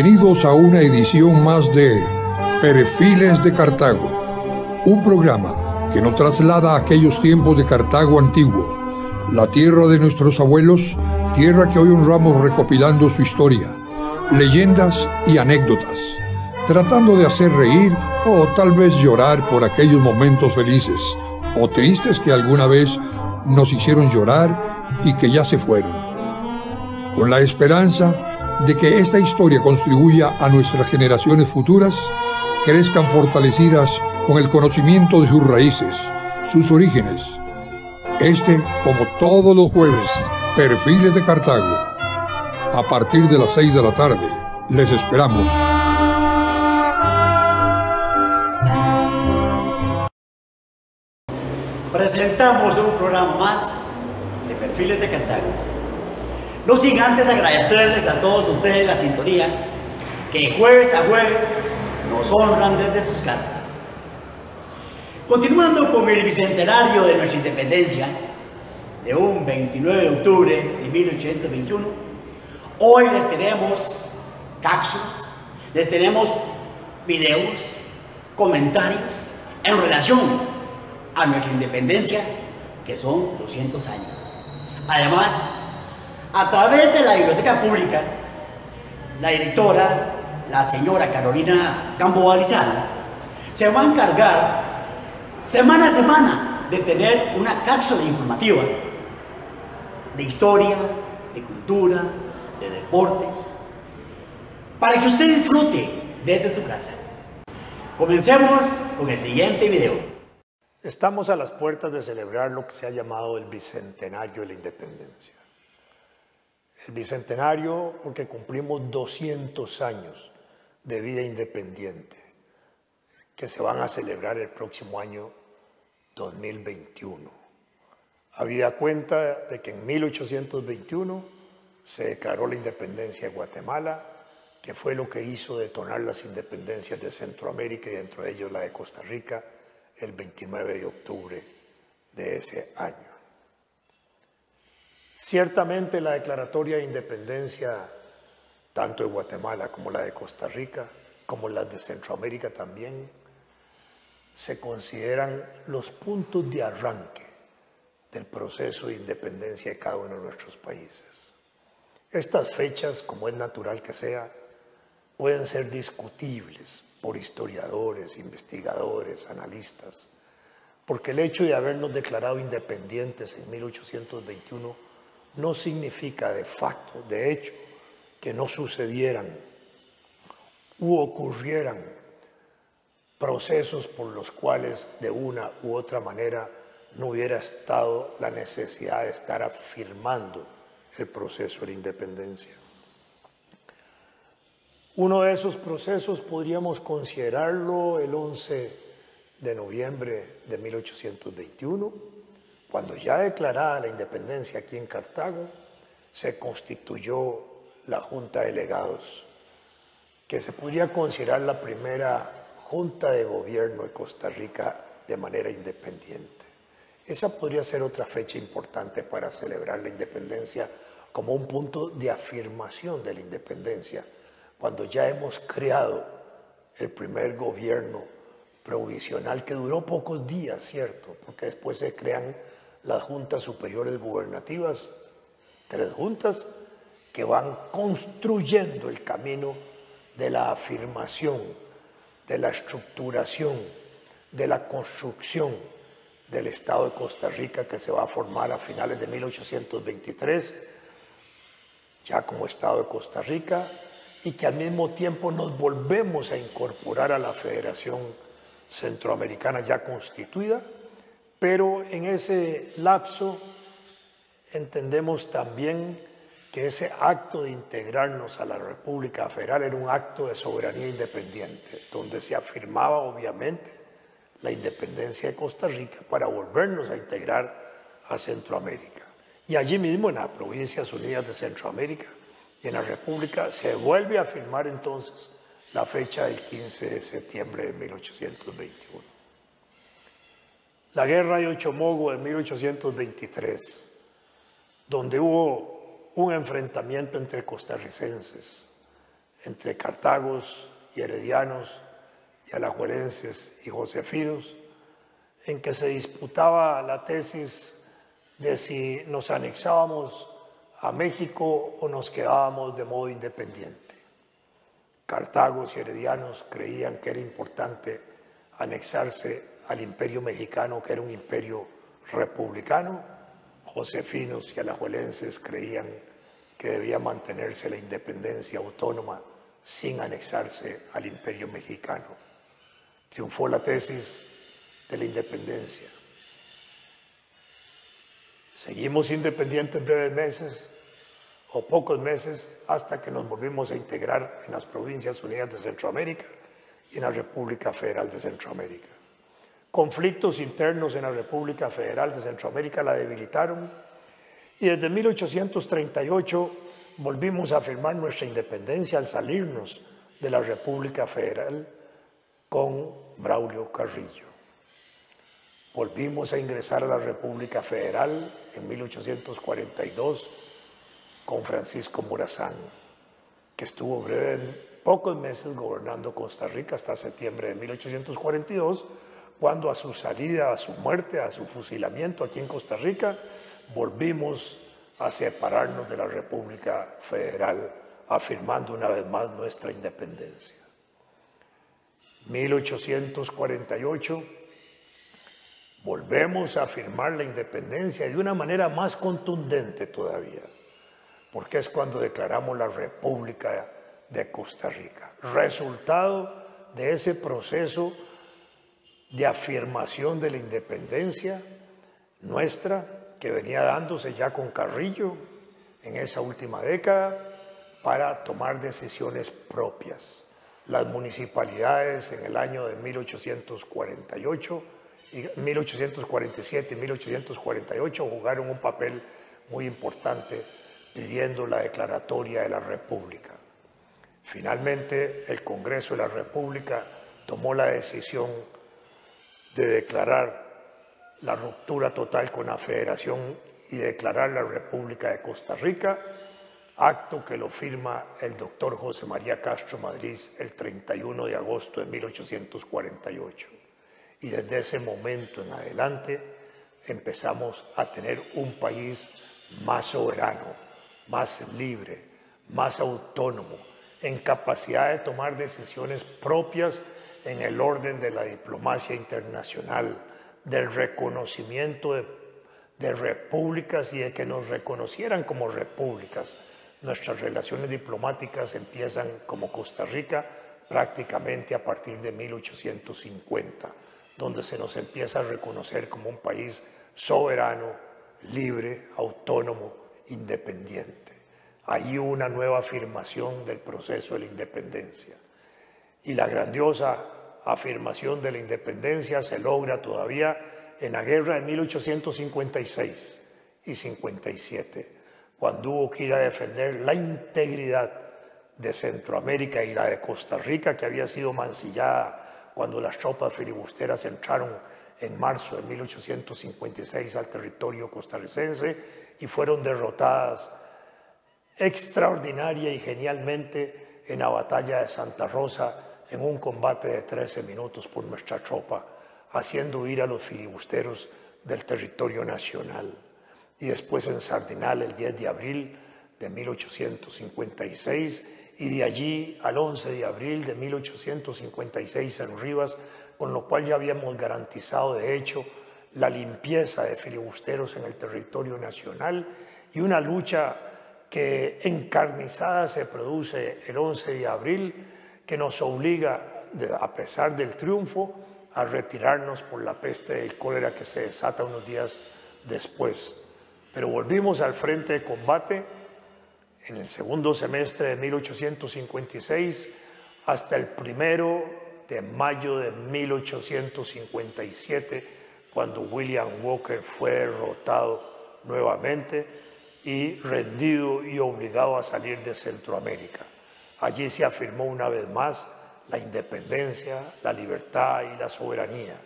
Bienvenidos a una edición más de Perfiles de Cartago, un programa que nos traslada a aquellos tiempos de Cartago antiguo, la tierra de nuestros abuelos, tierra que hoy honramos recopilando su historia, leyendas y anécdotas, tratando de hacer reír o tal vez llorar por aquellos momentos felices o tristes que alguna vez nos hicieron llorar y que ya se fueron, con la esperanza de que esta historia contribuya a nuestras generaciones futuras, crezcan fortalecidas con el conocimiento de sus raíces, sus orígenes. Como todos los jueves, Perfiles de Cartago. A partir de las 6 de la tarde, les esperamos. Presentamos un programa más de Perfiles de Cartago. No sin antes agradecerles a todos ustedes la sintonía que jueves a jueves nos honran desde sus casas. Continuando con el bicentenario de nuestra independencia, de un 29 de octubre de 1821, hoy les tenemos cápsulas, les tenemos videos, comentarios en relación a nuestra independencia, que son 200 años. Además, a través de la Biblioteca Pública, la directora, la señora Carolina Campo Balizana, se va a encargar semana a semana de tener una cápsula informativa de historia, de cultura, de deportes, para que usted disfrute desde su casa. Comencemos con el siguiente video. Estamos a las puertas de celebrar lo que se ha llamado el Bicentenario de la Independencia. El Bicentenario porque cumplimos 200 años de vida independiente, que se van a celebrar el próximo año 2021. Habida cuenta de que en 1821 se declaró la independencia de Guatemala, que fue lo que hizo detonar las independencias de Centroamérica y dentro de ellos la de Costa Rica el 29 de octubre de ese año. Ciertamente la declaratoria de independencia, tanto de Guatemala como la de Costa Rica, como las de Centroamérica también, se consideran los puntos de arranque del proceso de independencia de cada uno de nuestros países. Estas fechas, como es natural que sea, pueden ser discutibles por historiadores, investigadores, analistas, porque el hecho de habernos declarado independientes en 1821 no significa de facto, de hecho, que no sucedieran u ocurrieran procesos por los cuales de una u otra manera no hubiera estado la necesidad de estar afirmando el proceso de la independencia. Uno de esos procesos podríamos considerarlo el 11 de noviembre de 1821, cuando ya declarada la independencia aquí en Cartago, se constituyó la Junta de Delegados, que se podría considerar la primera Junta de Gobierno de Costa Rica de manera independiente. Esa podría ser otra fecha importante para celebrar la independencia como un punto de afirmación de la independencia, cuando ya hemos creado el primer gobierno provisional que duró pocos días, ¿cierto? Porque después se crean las juntas superiores gubernativas, 3 juntas que van construyendo el camino de la afirmación, de la estructuración, de la construcción del Estado de Costa Rica, que se va a formar a finales de 1823, ya como Estado de Costa Rica, y que al mismo tiempo nos volvemos a incorporar a la Federación Centroamericana ya constituida, pero en ese lapso entendemos también que ese acto de integrarnos a la República Federal era un acto de soberanía independiente, donde se afirmaba obviamente la independencia de Costa Rica para volvernos a integrar a Centroamérica. Y allí mismo en las Provincias Unidas de Centroamérica y en la República se vuelve a firmar entonces la fecha del 15 de septiembre de 1821. La guerra de Ochomogo de 1823, donde hubo un enfrentamiento entre costarricenses, entre cartagos y heredianos y alajuelenses y josefinos, en que se disputaba la tesis de si nos anexábamos a México o nos quedábamos de modo independiente. Cartagos y heredianos creían que era importante anexarse al imperio mexicano, que era un imperio republicano. Josefinos y alajuelenses creían que debía mantenerse la independencia autónoma sin anexarse al imperio mexicano. Triunfó la tesis de la independencia. Seguimos independientes breves meses o pocos meses hasta que nos volvimos a integrar en las Provincias Unidas de Centroamérica y en la República Federal de Centroamérica. Conflictos internos en la República Federal de Centroamérica la debilitaron y desde 1838 volvimos a firmar nuestra independencia al salirnos de la República Federal con Braulio Carrillo. Volvimos a ingresar a la República Federal en 1842 con Francisco Morazán, que estuvo pocos meses gobernando Costa Rica hasta septiembre de 1842, cuando a su salida, a su muerte, a su fusilamiento aquí en Costa Rica, volvimos a separarnos de la República Federal, afirmando una vez más nuestra independencia. 1848, volvemos a afirmar la independencia de una manera más contundente todavía, porque es cuando declaramos la República de Costa Rica, resultado de ese proceso de afirmación de la independencia nuestra que venía dándose ya con Carrillo en esa última década para tomar decisiones propias. Las municipalidades en el año de 1847 y 1848 jugaron un papel muy importante pidiendo la declaratoria de la República. Finalmente, el Congreso de la República tomó la decisión de declarar la ruptura total con la Federación y declarar la República de Costa Rica, acto que lo firma el doctor José María Castro Madrid el 31 de agosto de 1848. Y desde ese momento en adelante empezamos a tener un país más soberano, más libre, más autónomo, en capacidad de tomar decisiones propias en el orden de la diplomacia internacional, del reconocimiento de repúblicas y de que nos reconocieran como repúblicas. Nuestras relaciones diplomáticas empiezan como Costa Rica prácticamente a partir de 1850, donde se nos empieza a reconocer como un país soberano, libre, autónomo, independiente. Ahí hubo una nueva afirmación del proceso de la independencia. Y la grandiosa afirmación de la independencia se logra todavía en la guerra de 1856 y 57, cuando hubo que ir a defender la integridad de Centroamérica y la de Costa Rica, que había sido mancillada cuando las tropas filibusteras entraron en marzo de 1856 al territorio costarricense y fueron derrotadas extraordinaria y genialmente en la batalla de Santa Rosa, en un combate de 13 minutos por nuestra tropa, haciendo huir a los filibusteros del territorio nacional. Y después en Sardinal el 10 de abril de 1856 y de allí al 11 de abril de 1856 en Rivas, con lo cual ya habíamos garantizado de hecho la limpieza de filibusteros en el territorio nacional y una lucha que encarnizada se produce el 11 de abril, que nos obliga, a pesar del triunfo, a retirarnos por la peste del cólera que se desata unos días después. Pero volvimos al frente de combate en el segundo semestre de 1856 hasta el 1 de mayo de 1857, cuando William Walker fue derrotado nuevamente y rendido y obligado a salir de Centroamérica. Allí se afirmó una vez más la independencia, la libertad y la soberanía.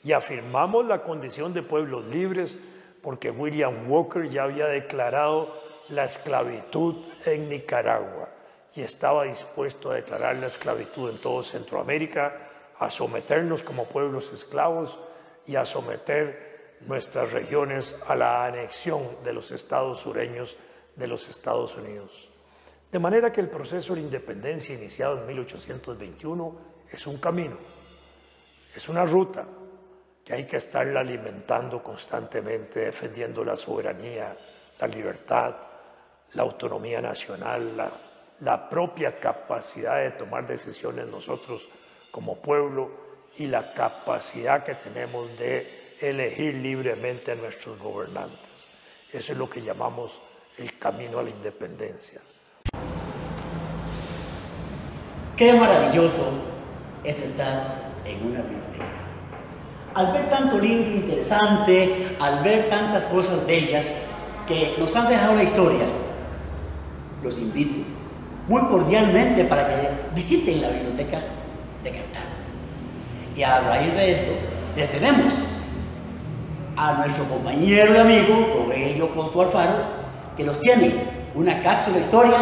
Y afirmamos la condición de pueblos libres porque William Walker ya había declarado la esclavitud en Nicaragua. y estaba dispuesto a declarar la esclavitud en todo Centroamérica, a someternos como pueblos esclavos y a someter nuestras regiones a la anexión de los estados sureños de los Estados Unidos. De manera que el proceso de independencia iniciado en 1821 es un camino, es una ruta que hay que estarla alimentando constantemente, defendiendo la soberanía, la libertad, la autonomía nacional, la propia capacidad de tomar decisiones nosotros como pueblo y la capacidad que tenemos de elegir libremente a nuestros gobernantes. Eso es lo que llamamos el camino a la independencia. Qué maravilloso es estar en una biblioteca. Al ver tanto libro interesante, al ver tantas cosas bellas que nos han dejado la historia, los invito muy cordialmente para que visiten la biblioteca de Cartago. Y a raíz de esto, les tenemos a nuestro compañero y amigo Rogelio Coto Alfaro, que nos tiene una cápsula historia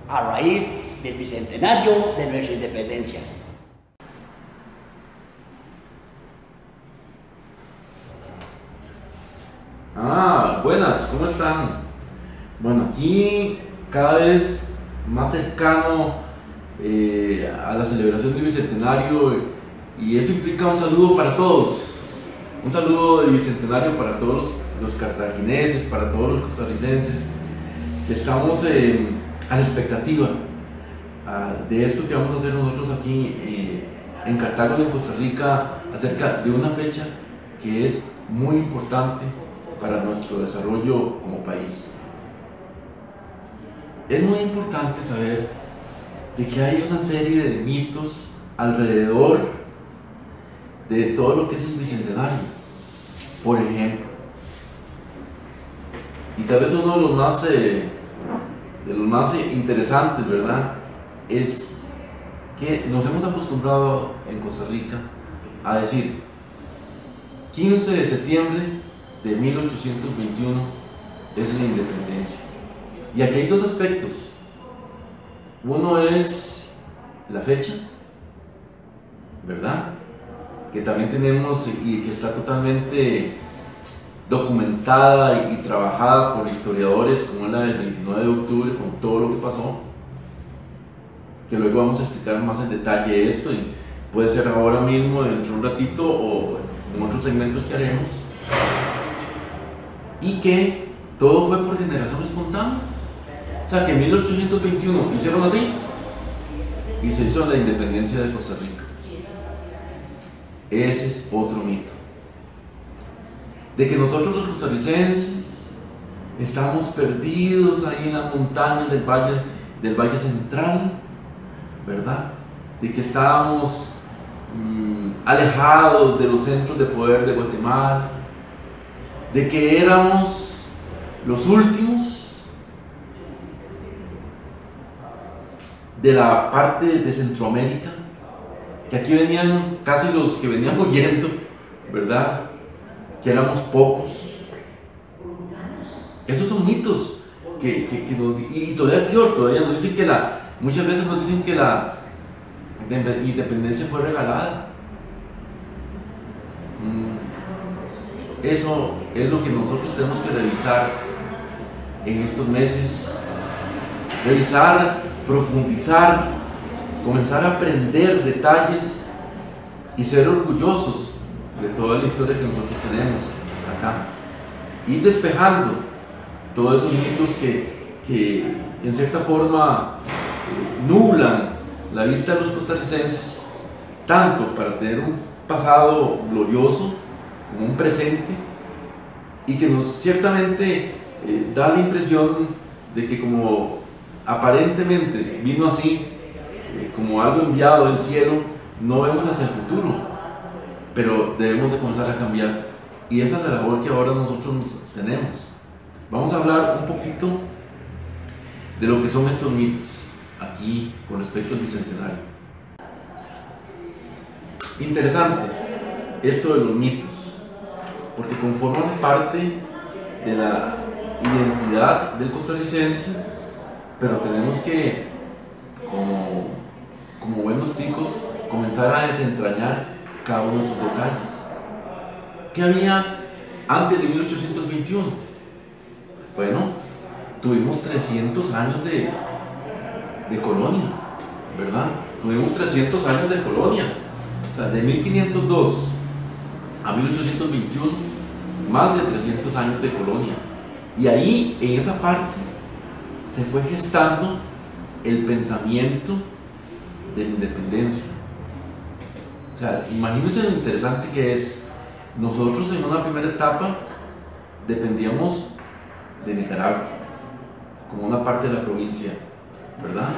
a raíz del bicentenario de nuestra independencia. Buenas, ¿cómo están? Bueno, aquí cada vez más cercano a la celebración del bicentenario, y eso implica un saludo para todos, un saludo del bicentenario para todos los cartagineses, para todos los costarricenses, que estamos a la expectativa de esto que vamos a hacer nosotros aquí en Cartago y en Costa Rica, acerca de una fecha que es muy importante para nuestro desarrollo como país. Es muy importante saber de que hay una serie de mitos alrededor de todo lo que es el bicentenario. Por ejemplo, y tal vez uno de los más interesantes, ¿verdad?, es que nos hemos acostumbrado en Costa Rica a decir 15 de septiembre de 1821 es la independencia. Y aquí hay dos aspectos. Uno es la fecha, ¿verdad?, que también tenemos y que está totalmente documentada y trabajada por historiadores, como es la del 29 de octubre, con todo lo que pasó, que luego vamos a explicar más en detalle esto, y puede ser ahora mismo, dentro de un ratito, o en otros segmentos que haremos, y que todo fue por generación espontánea. O sea, que en 1821 hicieron así y se hizo la independencia de Costa Rica. Ese es otro mito. De que nosotros los costarricenses estamos perdidos ahí en las montañas del Valle Central, ¿verdad? De que estábamos alejados de los centros de poder de Guatemala, de que éramos los últimos de la parte de Centroamérica, que aquí venían casi los que venían huyendo, ¿verdad?, que éramos pocos. Esos son mitos y todavía nos dicen que muchas veces nos dicen que la independencia fue regalada. Eso es lo que nosotros tenemos que revisar en estos meses, revisar, profundizar, comenzar a aprender detalles y ser orgullosos de toda la historia que nosotros tenemos acá, ir despejando todos esos mitos que en cierta forma nublan la vista de los costarricenses, tanto para tener un pasado glorioso como un presente, y que nos ciertamente da la impresión de que como aparentemente vino así, como algo enviado del cielo, no vemos hacia el futuro, pero debemos de comenzar a cambiar, y esa es la labor que ahora nosotros tenemos. Vamos a hablar un poquito de lo que son estos mitos aquí con respecto al bicentenario. Interesante esto de los mitos, porque conforman parte de la identidad del costarricense, pero tenemos que como buenos ticos, comenzar a desentrañar cada uno de sus detalles. ¿Qué había antes de 1821? Bueno, tuvimos 300 años de colonia, ¿verdad? Tuvimos 300 años de colonia. O sea, de 1502 a 1821, más de 300 años de colonia. Y ahí, en esa parte, se fue gestando el pensamiento de la independencia. O sea, imagínense lo interesante que es. Nosotros en una primera etapa dependíamos de Nicaragua, como una parte de la provincia, ¿verdad?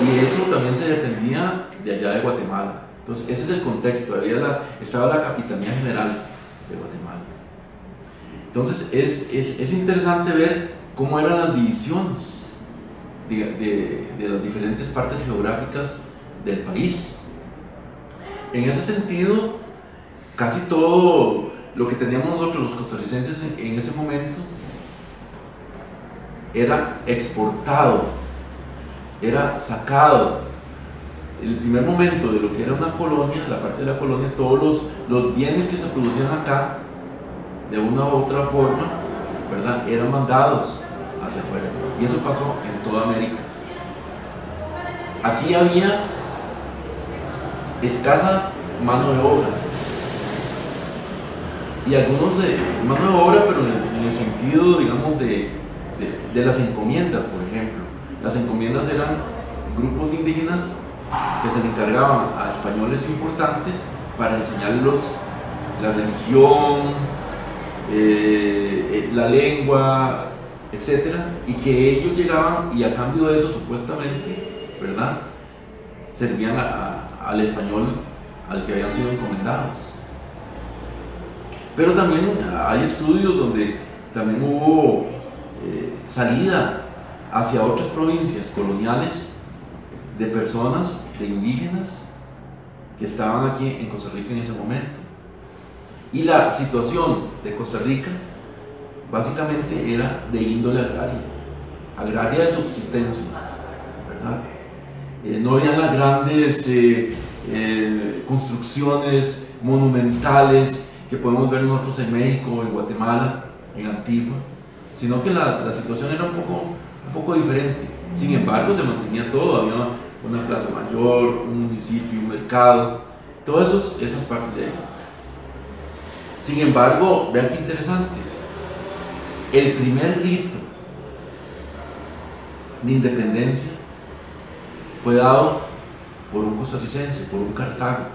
Y eso también se dependía de allá de Guatemala. Entonces, ese es el contexto. Estaba la Capitanía General de Guatemala. Entonces, es interesante ver cómo eran las divisiones de las diferentes partes geográficas del país. En ese sentido, casi todo lo que teníamos nosotros los costarricenses en ese momento era exportado, era sacado. El primer momento de lo que era una colonia, la parte de la colonia, todos los bienes que se producían acá, de una u otra forma, ¿verdad?, eran mandados hacia afuera. Y eso pasó en toda América. Aquí había escasa mano de obra. Y algunos mano de obra, pero en el sentido, digamos, de las encomiendas, por ejemplo. Las encomiendas eran grupos de indígenas que se le encargaban a españoles importantes para enseñarlos la religión, la lengua, etc. Y que ellos llegaban y a cambio de eso, supuestamente, ¿verdad?, servían al español al que habían sido encomendados. Pero también hay estudios donde también hubo salida hacia otras provincias coloniales de personas, de indígenas que estaban aquí en Costa Rica en ese momento. Y la situación de Costa Rica básicamente era de índole agraria de subsistencia, ¿verdad? No habían las grandes construcciones monumentales que podemos ver nosotros en México, en Guatemala, en Antigua, sino que la situación era un poco diferente. Sin embargo, se mantenía todo, había una plaza mayor, un municipio, un mercado, todas esas partes de ahí. Sin embargo, vean qué interesante, el primer rito de independencia fue dado por un costarricense, por un Cartago,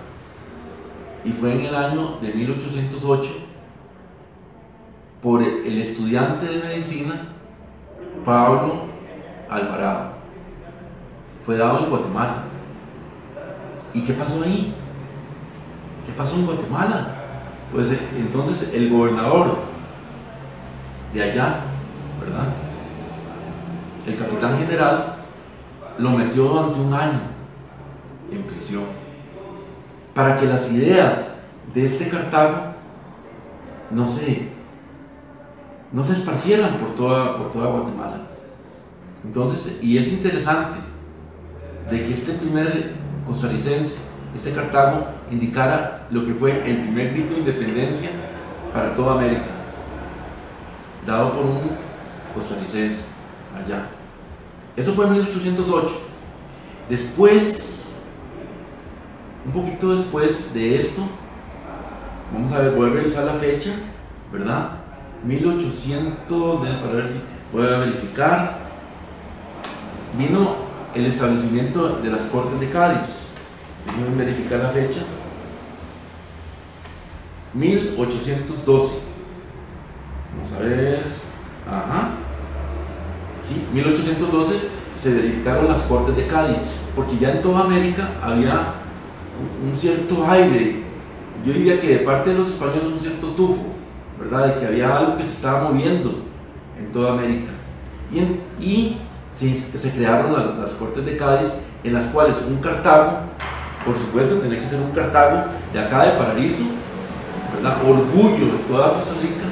y fue en el año de 1808 por el estudiante de medicina Pablo Alvarado. Fue dado en Guatemala. ¿Y qué pasó ahí? ¿Qué pasó en Guatemala? Pues entonces el gobernador de allá, ¿verdad?, el capitán general, lo metió durante un año en prisión para que las ideas de este Cartago no se esparcieran por toda Guatemala. Entonces, y es interesante de que este primer costarricense, este Cartago, indicara lo que fue el primer grito de independencia para toda América, dado por un costarricense allá. Eso fue en 1808. Después, un poquito después de esto, vamos a ver, voy a revisar la fecha, ¿verdad? 1800, para ver si puedo verificar. Vino el establecimiento de las Cortes de Cádiz. Déjenme verificar la fecha. 1812. Vamos a ver. Ajá. Sí, 1812 se verificaron las Cortes de Cádiz, porque ya en toda América había un cierto aire, yo diría que de parte de los españoles un cierto tufo, ¿verdad?, de que había algo que se estaba moviendo en toda América. Y se crearon las Cortes de Cádiz, en las cuales un Cartago, por supuesto tenía que ser un Cartago de acá de Paraíso, ¿verdad?, orgullo de toda Costa Rica,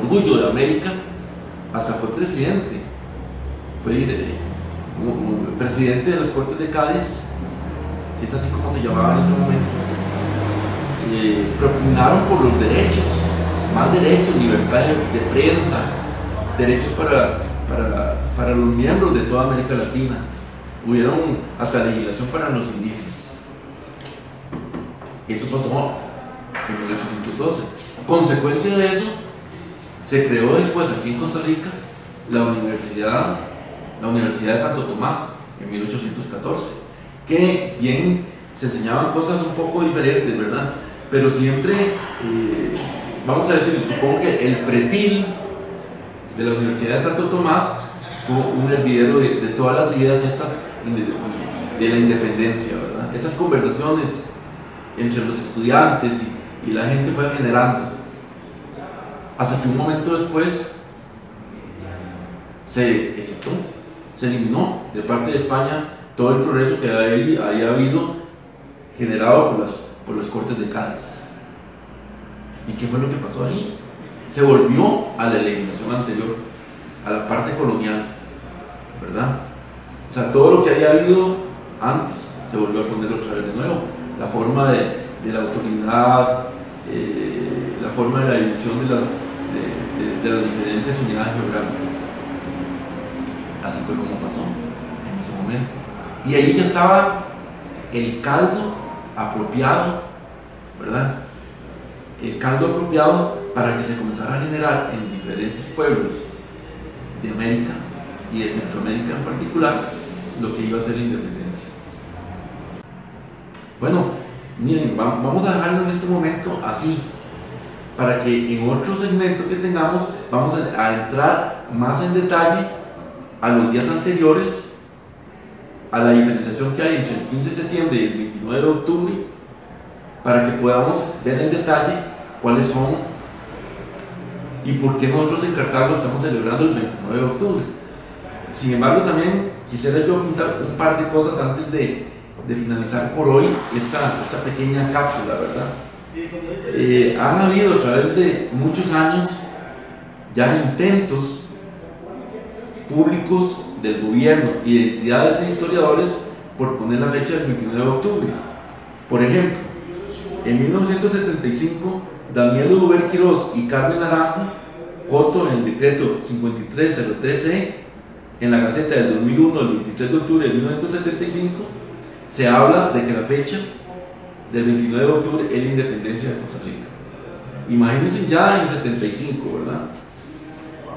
orgullo de América, hasta fue presidente, fue presidente de las Cortes de Cádiz, si es así como se llamaba en ese momento, propugnaron por los derechos, más derechos, libertad de prensa, derechos para los miembros de toda América Latina. Hubieron hasta legislación para los indígenas. Eso pasó en 1812. Consecuencia de eso, se creó después aquí en Costa Rica la Universidad de Santo Tomás en 1814, que bien se enseñaban cosas un poco diferentes, ¿verdad? Pero siempre, vamos a decir, supongo que el pretil de la Universidad de Santo Tomás fue un hervidero de todas las ideas estas de la independencia, ¿verdad? Esas conversaciones entre los estudiantes y la gente fue generando, hasta que un momento después se eliminó de parte de España todo el progreso que había habido generado por las Cortes de Cádiz. ¿Y qué fue lo que pasó ahí? Se volvió a la legislación anterior, a la parte colonial, ¿verdad? O sea, todo lo que había habido antes se volvió a poner otra vez de nuevo. La forma de la autoridad, la forma de la división de las diferentes unidades geográficas. Así fue como pasó en ese momento. Y ahí ya estaba el caldo apropiado, ¿verdad? El caldo apropiado para que se comenzara a generar en diferentes pueblos de América y de Centroamérica en particular lo que iba a ser la independencia. Bueno, miren, vamos a dejarlo en este momento así, para que en otro segmento que tengamos vamos a entrar más en detalle a los días anteriores, a la diferenciación que hay entre el 15 de septiembre y el 29 de octubre, para que podamos ver en detalle cuáles son y por qué nosotros en Cartago estamos celebrando el 29 de octubre. Sin embargo, también quisiera yo pintar un par de cosas antes de finalizar por hoy esta pequeña cápsula, ¿verdad? Han habido a través de muchos años ya intentos públicos del gobierno y de entidades e historiadores por poner la fecha del 29 de octubre. Por ejemplo, en 1975, Daniel Uber Quiroz y Carmen Naranjo Coto, en el decreto 5303E, en la Gaceta del 2001, el 23 de octubre de 1975, se habla de que la fecha del 29 de octubre es la independencia de Costa Rica. Imagínense ya en 75, ¿verdad?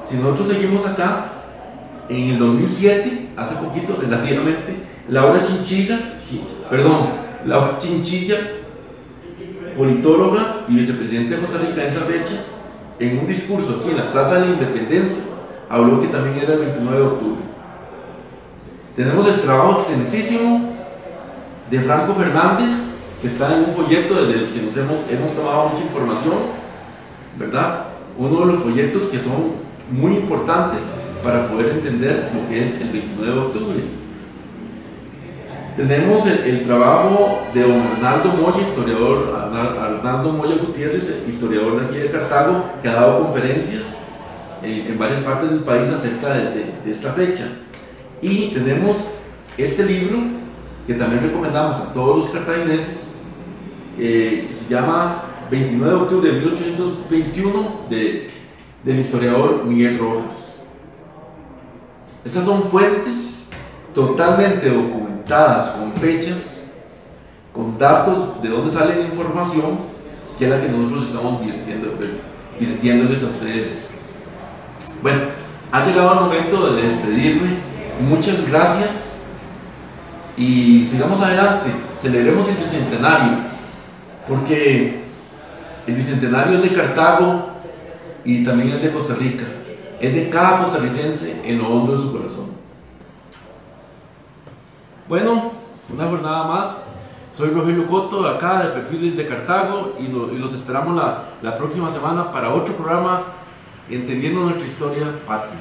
Si nosotros seguimos acá, en el 2007, hace poquito, relativamente, Laura Chinchilla, politóloga y vicepresidente de Costa Rica en esa fecha, en un discurso aquí en la Plaza de la Independencia, habló que también era el 29 de octubre. Tenemos el trabajo extensísimo de Franco Fernández, que está en un folleto desde el que hemos tomado mucha información, ¿verdad? Uno de los folletos que son muy importantes para poder entender lo que es el 29 de octubre. Tenemos el trabajo de don Arnaldo Moya, historiador, Arnaldo Moya Gutiérrez, historiador de aquí de Cartago, que ha dado conferencias en varias partes del país acerca de esta fecha. Y tenemos este libro que también recomendamos a todos los cartagineses, que se llama 29 de octubre de 1821 del historiador Miguel Rojas. Esas son fuentes totalmente documentadas, con fechas, con datos de dónde sale la información, que es la que nosotros estamos virtiéndoles a ustedes. Bueno, ha llegado el momento de despedirme. Muchas gracias y sigamos adelante. Celebremos el bicentenario, porque el bicentenario es de Cartago y también es de Costa Rica. Es de cada costarricense en lo hondo de su corazón. Bueno, una jornada más. Soy Rogelio Coto, de acá de Perfiles de Cartago, y los esperamos la próxima semana para otro programa Entendiendo Nuestra Historia Patria.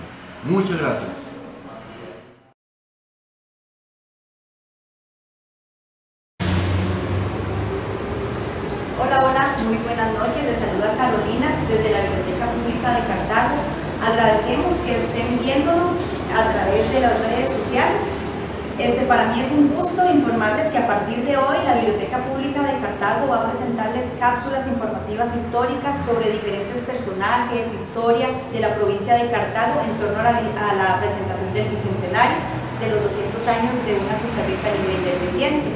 Muchas gracias. Hola, muy buenas noches. Les saluda Carolina desde la Biblioteca Pública de Cartago. Agradecemos que estén viéndonos a través de las redes sociales Para mí es un gusto informarles que a partir de hoy la Biblioteca Pública de Cartago va a presentarles cápsulas informativas históricas sobre diferentes personajes, historia de la provincia de Cartago en torno a la presentación del bicentenario de los 200 años de una Costa Rica libre e independiente.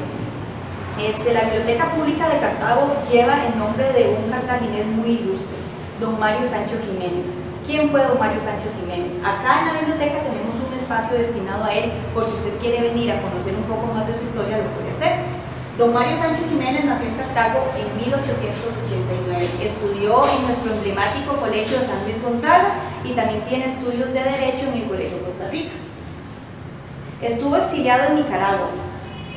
La Biblioteca Pública de Cartago lleva el nombre de un cartaginés muy ilustre, don Mario Sancho Jiménez. ¿Quién fue don Mario Sancho Jiménez? Acá en la biblioteca tenemos un espacio destinado a él, por si usted quiere venir a conocer un poco más de su historia, lo puede hacer. Don Mario Sancho Jiménez nació en Cartago en 1889, estudió en nuestro emblemático Colegio de San Luis Gonzaga y también tiene estudios de Derecho en el Colegio Costa Rica. Estuvo exiliado en Nicaragua,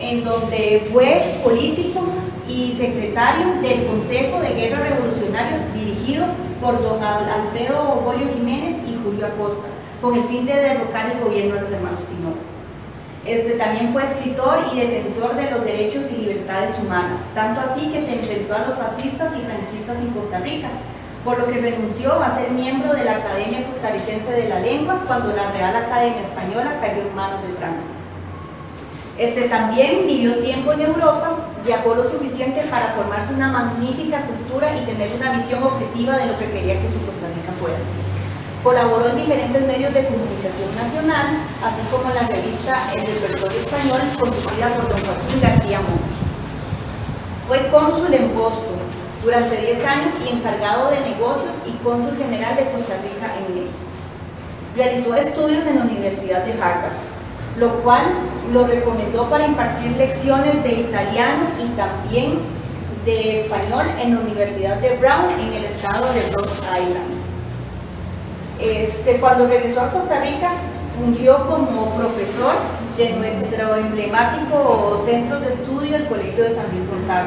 en donde fue político y secretario del Consejo de Guerra Revolucionario dirigido por don Alfredo Bolio Jiménez y Julio Acosta, con el fin de derrocar el gobierno de los hermanos Tinoco. También fue escritor y defensor de los derechos y libertades humanas, tanto así que se enfrentó a los fascistas y franquistas en Costa Rica, por lo que renunció a ser miembro de la Academia Costarricense de la Lengua cuando la Real Academia Española cayó en manos de Franco. También vivió tiempo en Europa, viajó lo suficiente para formarse una magnífica cultura y tener una visión objetiva de lo que quería que su Costa Rica fuera. Colaboró en diferentes medios de comunicación nacional, así como en la revista El Repertorio Español, conducida por don Joaquín García Monge. Fue cónsul en Boston durante 10 años y encargado de negocios y cónsul general de Costa Rica en México. Realizó estudios en la Universidad de Harvard, lo cual lo recomendó para impartir lecciones de italiano y también de español en la Universidad de Brown en el estado de Rhode Island. Cuando regresó a Costa Rica, fungió como profesor de nuestro emblemático centro de estudio, el Colegio de San Luis Gonzaga.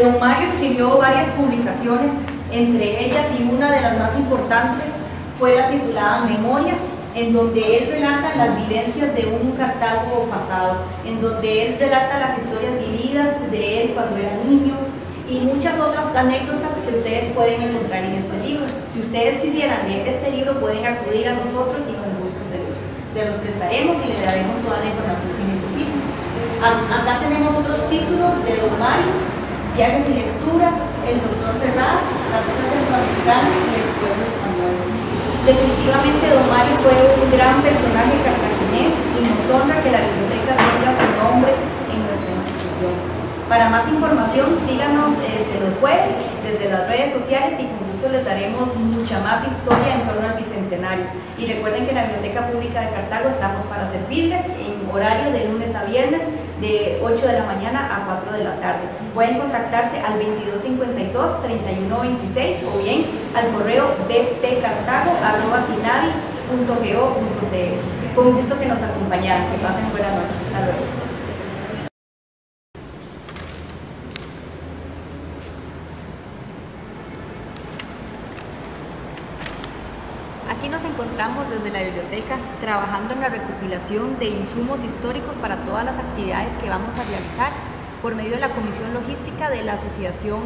Don Mario escribió varias publicaciones, entre ellas y una de las más importantes fue la titulada Memorias, en donde él relata las vivencias de un Cartago pasado, en donde él relata las historias vividas de él cuando era niño y muchas otras anécdotas que ustedes pueden encontrar en este libro. Si ustedes quisieran leer este libro, pueden acudir a nosotros y con gusto se los prestaremos y les daremos toda la información que necesiten. Acá tenemos otros títulos de don Mario: Viajes y lecturas, El doctor Ferraz, Las cosas centroamericanas y El pueblo español. Definitivamente don Mario fue un gran personaje cartaginés y nos honra que la biblioteca tenga su nombre en nuestra institución. Para más información, síganos los jueves desde las redes sociales y con gusto les daremos mucha más historia en torno al Bicentenario. Y recuerden que en la Biblioteca Pública de Cartago estamos para servirles en horario de lunes a viernes de 8 de la mañana a 4 de la tarde. Pueden contactarse al 2252-3126 o bien al correo bpcartago@sinavi.go.cl. Fue un gusto que nos acompañaran. Que pasen buenas noches. Hasta luego. Aquí nos encontramos desde la biblioteca trabajando en la recopilación de insumos históricos para todas las actividades que vamos a realizar por medio de la Comisión Logística de la Asociación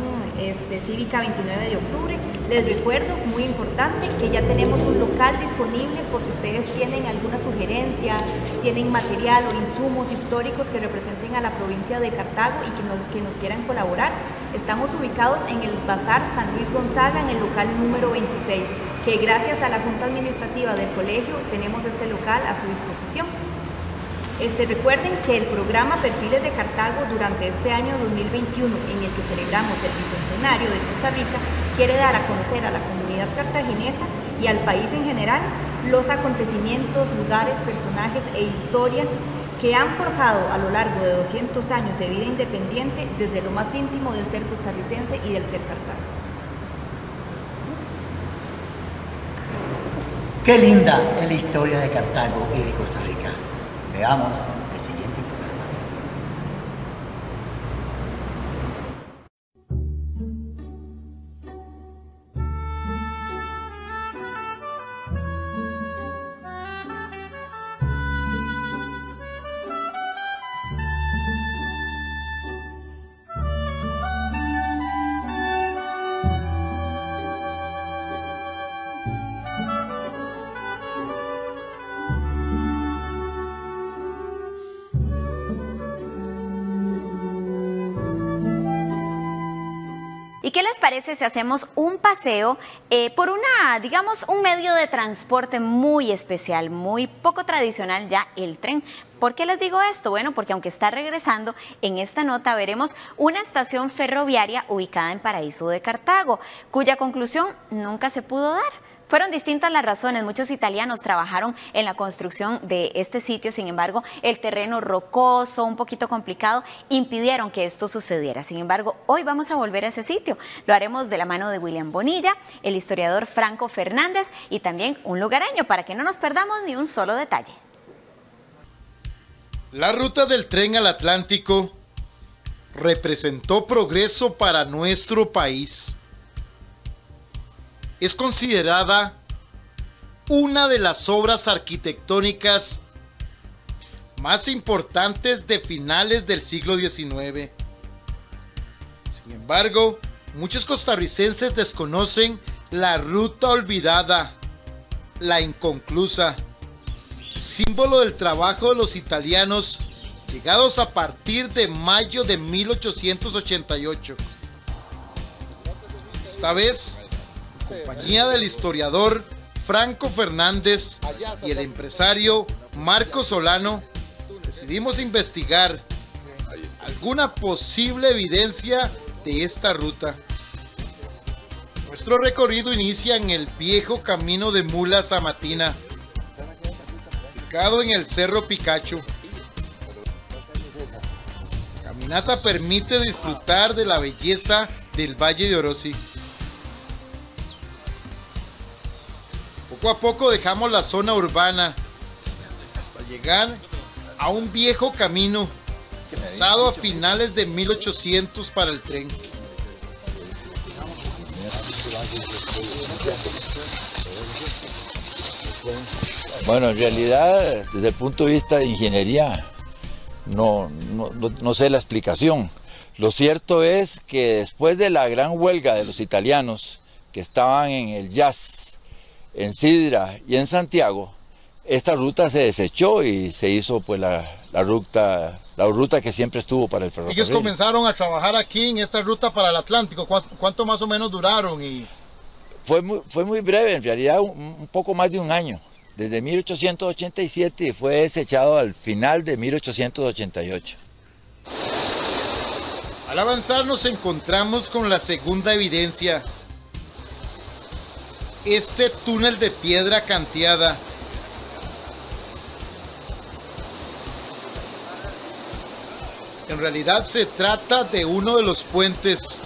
Cívica 29 de Octubre. Les recuerdo, muy importante, que ya tenemos un local disponible por si ustedes tienen alguna sugerencia, tienen material o insumos históricos que representen a la provincia de Cartago y que nos quieran colaborar. Estamos ubicados en el Bazar San Luis Gonzaga, en el local número 26, que gracias a la Junta Administrativa del colegio tenemos este local a su disposición. Recuerden que el programa Perfiles de Cartago durante este año 2021, en el que celebramos el Bicentenario de Costa Rica, quiere dar a conocer a la comunidad cartaginesa y al país en general los acontecimientos, lugares, personajes e historia que han forjado a lo largo de 200 años de vida independiente desde lo más íntimo del ser costarricense y del ser Cartago. Qué linda es la historia de Cartago y de Costa Rica. Veamos el siguiente programa. qué les parece si hacemos un paseo por digamos, un medio de transporte muy especial, muy poco tradicional ya, el tren? ¿Por qué les digo esto? Bueno, porque aunque está regresando, en esta nota veremos una estación ferroviaria ubicada en Paraíso de Cartago, cuya conclusión nunca se pudo dar. Fueron distintas las razones, muchos italianos trabajaron en la construcción de este sitio, sin embargo, el terreno rocoso, un poquito complicado, impidieron que esto sucediera. Sin embargo, hoy vamos a volver a ese sitio. Lo haremos de la mano de William Bonilla, el historiador Franco Fernández y también un lugareño, para que no nos perdamos ni un solo detalle. La ruta del tren al Atlántico representó progreso para nuestro país. Es considerada una de las obras arquitectónicas más importantes de finales del siglo XIX. Sin embargo, muchos costarricenses desconocen la ruta olvidada, la inconclusa, símbolo del trabajo de los italianos llegados a partir de mayo de 1888. Esta vez, en compañía del historiador Franco Fernández y el empresario Marco Solano, decidimos investigar alguna posible evidencia de esta ruta. Nuestro recorrido inicia en el viejo camino de mulas a Matina, ubicado en el Cerro Picacho. La caminata permite disfrutar de la belleza del Valle de Orosi. Poco a poco dejamos la zona urbana hasta llegar a un viejo camino pensado a finales de 1800 para el tren. Bueno, en realidad, desde el punto de vista de ingeniería, no sé la explicación. Lo cierto es que después de la gran huelga de los italianos que estaban en el Jazz, en Sidra y en Santiago, esta ruta se desechó y se hizo pues la ruta que siempre estuvo para el ferrocarril. Ellos comenzaron a trabajar aquí en esta ruta para el Atlántico. ¿Cuánto más o menos duraron? Fue muy breve, en realidad un poco más de un año. Desde 1887 y fue desechado al final de 1888. Al avanzar nos encontramos con la segunda evidencia. Este túnel de piedra canteada. En realidad se trata de uno de los puentes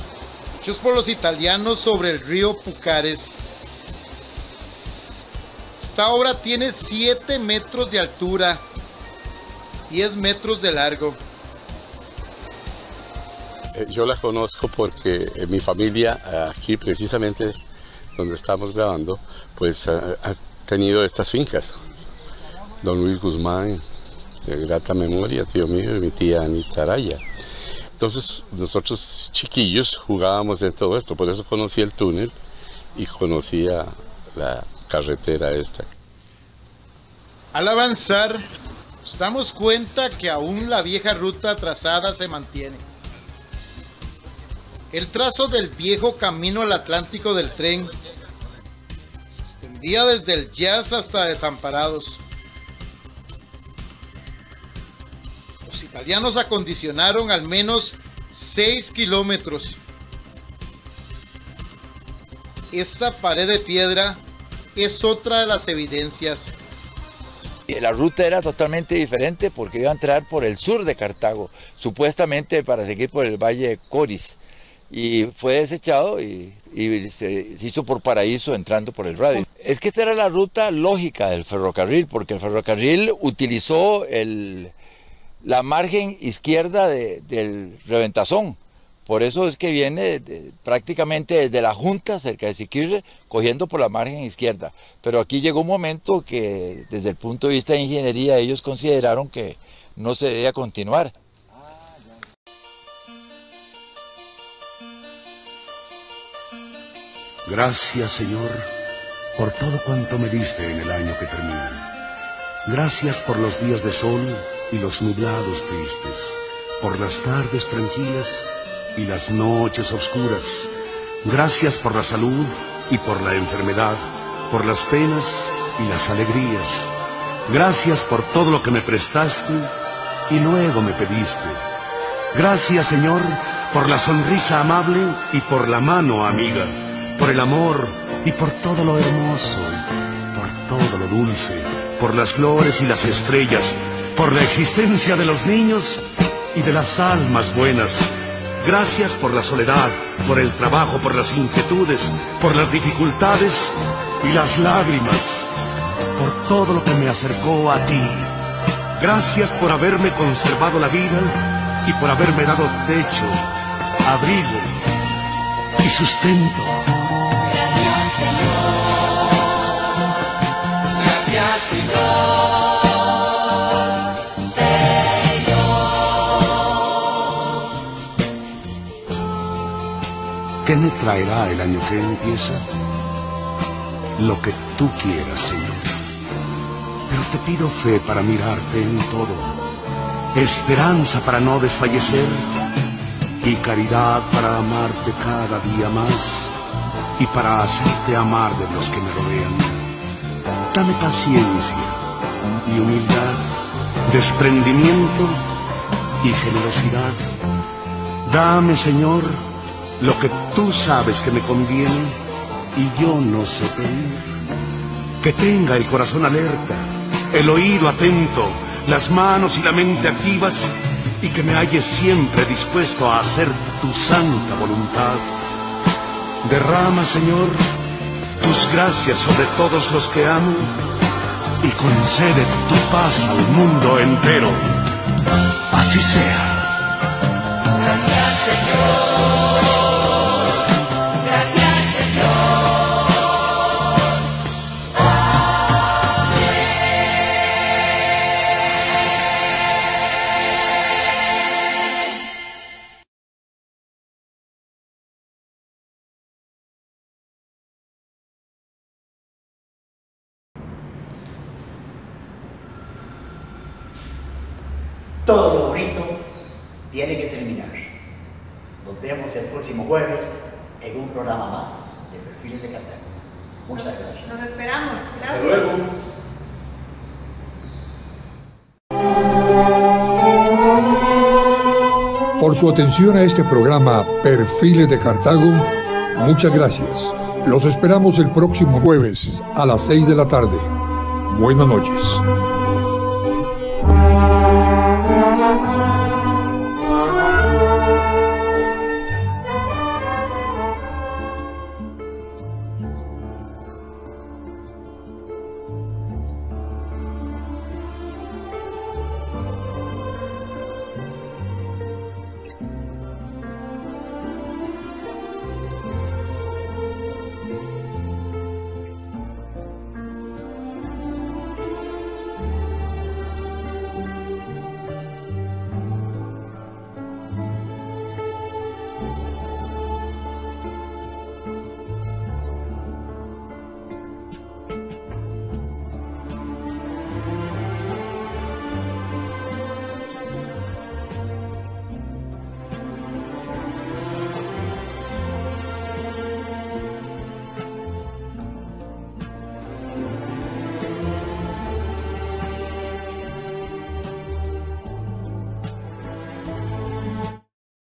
hechos por los italianos sobre el río Pucares. Esta obra tiene 7 metros de altura, 10 metros de largo. Yo la conozco porque mi familia, aquí precisamente donde estamos grabando, pues ha tenido estas fincas. Don Luis Guzmán, de grata memoria, tío mío, y mi tía Anita Araya. Entonces nosotros chiquillos jugábamos en todo esto, por eso conocí el túnel y conocía la carretera esta. Al avanzar, nos damos cuenta que aún la vieja ruta trazada se mantiene. El trazo del viejo camino al Atlántico del tren se extendía desde el Jazz hasta Desamparados. Los italianos acondicionaron al menos 6 kilómetros. Esta pared de piedra es otra de las evidencias. La ruta era totalmente diferente porque iba a entrar por el sur de Cartago, supuestamente para seguir por el Valle de Coris. Y fue desechado y se hizo por Paraíso entrando por el radio. Es que esta era la ruta lógica del ferrocarril, porque el ferrocarril utilizó la margen izquierda del Reventazón. Por eso es que viene prácticamente desde la Junta, cerca de Siquirre, cogiendo por la margen izquierda. Pero aquí llegó un momento que desde el punto de vista de ingeniería ellos consideraron que no se debía continuar. Gracias, Señor, por todo cuanto me diste en el año que termina. Gracias por los días de sol y los nublados tristes, por las tardes tranquilas y las noches oscuras, Gracias por la salud y por la enfermedad, por las penas y las alegrías. Gracias por todo lo que me prestaste y luego me pediste. Gracias, Señor, por la sonrisa amable y por la mano amiga, por el amor y por todo lo hermoso, por todo lo dulce, por las flores y las estrellas, por la existencia de los niños y de las almas buenas. Gracias por la soledad, por el trabajo, por las inquietudes, por las dificultades y las lágrimas, por todo lo que me acercó a ti. Gracias por haberme conservado la vida y por haberme dado techo, abrigo y sustento. Gracias, Señor. Gracias, Señor. ¿Qué me traerá el año que empieza? Lo que tú quieras, Señor. Pero te pido fe para mirarte en todo, esperanza para no desfallecer y caridad para amarte cada día más y para hacerte amar de los que me rodean. Dame paciencia y humildad, desprendimiento y generosidad. Dame, Señor, lo que tú sabes que me conviene y yo no sé pedir. Que tenga el corazón alerta, el oído atento, las manos y la mente activas y que me halles siempre dispuesto a hacer tu santa voluntad. Derrama, Señor, tus gracias sobre todos los que amo y concede tu paz al mundo entero. Así sea. Gracias, Señor. Todo lo bonito tiene que terminar. Nos vemos el próximo jueves en un programa más de Perfiles de Cartago. Muchas gracias. Nos esperamos. Gracias. Hasta luego. Por su atención a este programa Perfiles de Cartago, muchas gracias. Los esperamos el próximo jueves a las 6 de la tarde. Buenas noches.